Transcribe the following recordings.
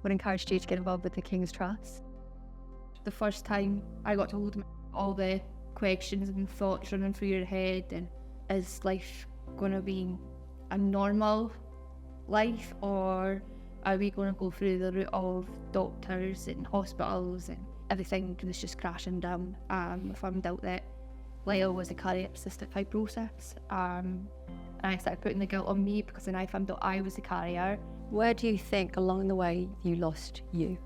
What encouraged you to get involved with the King's Trust? The first time I got told all the questions and thoughts running through your head, and is life going to be a normal life, or are we going to go through the route of doctors and hospitals, and everything was just crashing down. I found out that Lyle was a cardiac cystic fibrosis, and I started putting the guilt on me because then I found out I was the carrier. Where do you think along the way you lost you?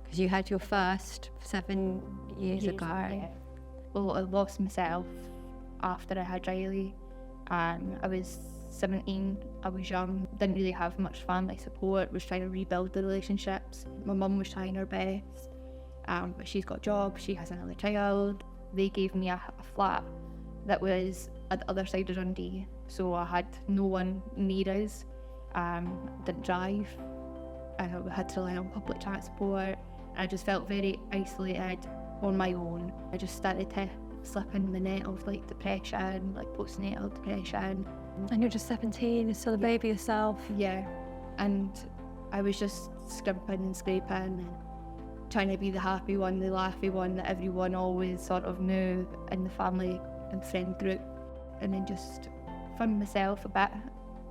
Because you had your first 7 years ago. Yeah. Well, I lost myself after I had Riley. I was 17, I was young, didn't really have much family support, was trying to rebuild the relationships. My mum was trying her best, but she's got a job, she has another child. They gave me a flat that was at the other side of Dundee, so I had no one near us. Didn't drive, I had to rely on public transport. I just felt very isolated on my own. I just started to slip in the net of like depression, like postnatal depression. And you're just 17, you're still a baby yourself. Yeah, and I was just scrimping and scraping and trying to be the happy one, the laughy one that everyone always sort of knew in the family and friend group, and then just found myself a bit,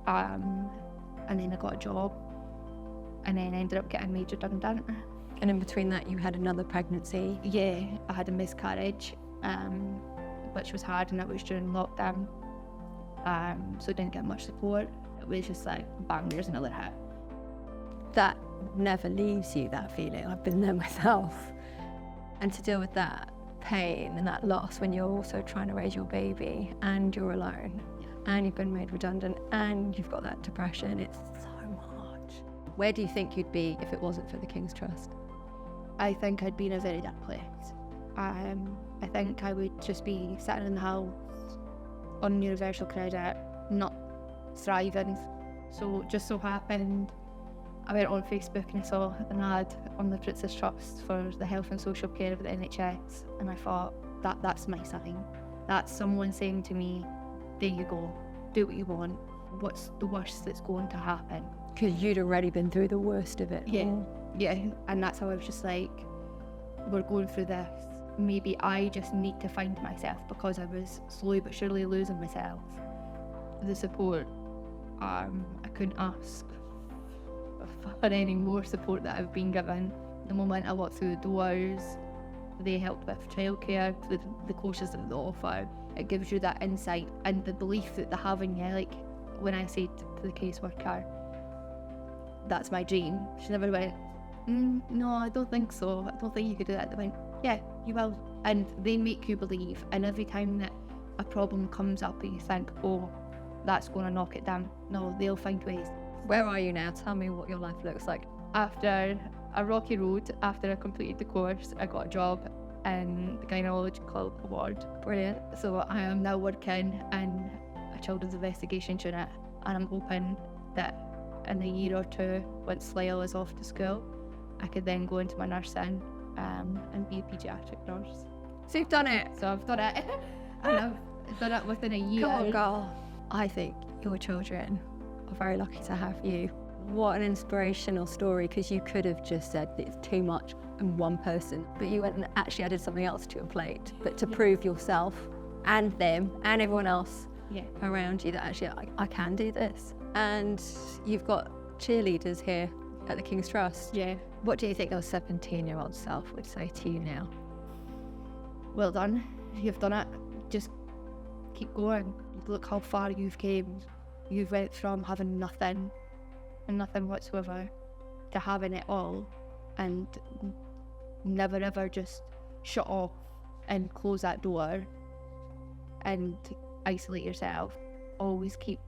and then I got a job, and then I ended up getting made redundant. And in between that you had another pregnancy. Yeah, I had a miscarriage, which was hard, and that was during lockdown, so I didn't get much support. It was just like, bang, there's another hit. That never leaves you, that feeling. I've been there myself. And to deal with that pain and that loss when you're also trying to raise your baby and you're alone, and you've been made redundant and you've got that depression, it's so much. Where do you think you'd be if it wasn't for the King's Trust? I think I'd be in a very dark place. I think I would just be sitting in the house on universal credit, not thriving. So just so happened, I went on Facebook and I saw an ad on the Princess Trust for the health and social care of the NHS, and I thought, that's my sign. That's someone saying to me, there you go, do what you want. What's the worst that's going to happen? Because you'd already been through the worst of it. Yeah, and that's how I was just like, we're going through this. Maybe I just need to find myself, because I was slowly but surely losing myself. The support, I couldn't ask for any more support that I've been given. The moment I walked through the doors, they helped with childcare, the courses that they offer. It gives you that insight and the belief that they have in you. Like when I said to the caseworker, that's my dream, she never went, no, I don't think so. I don't think you could do that. They went, yeah, you will. And they make you believe. And every time that a problem comes up and you think, oh, that's going to knock it down, no, they'll find ways. Where are you now? Tell me what your life looks like. After a rocky road, after I completed the course, I got a job in the gynecological ward. Brilliant. So I am now working in a children's investigation unit, and I'm hoping that in a year or two, once Lyle is off to school, I could then go into my nursing and be a paediatric nurse. So you've done it. So I've done it. And I've done it within a year. Come on, girl. I think your children are very lucky to have you. What an inspirational story, because you could have just said it's too much in one person, but you went and actually added something else to your plate, but to prove yourself and them and everyone else around you that actually I can do this. And you've got cheerleaders here at the King's Trust. Yeah. What do you think your 17-year-old self would say to you now? Well done. You've done it. Just keep going. Look how far you've came. You've went from having nothing and nothing whatsoever to having it all, and never ever just shut off and close that door and isolate yourself. Always keep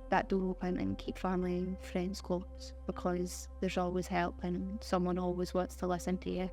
that door open and keep family and friends close, because there's always help and someone always wants to listen to you.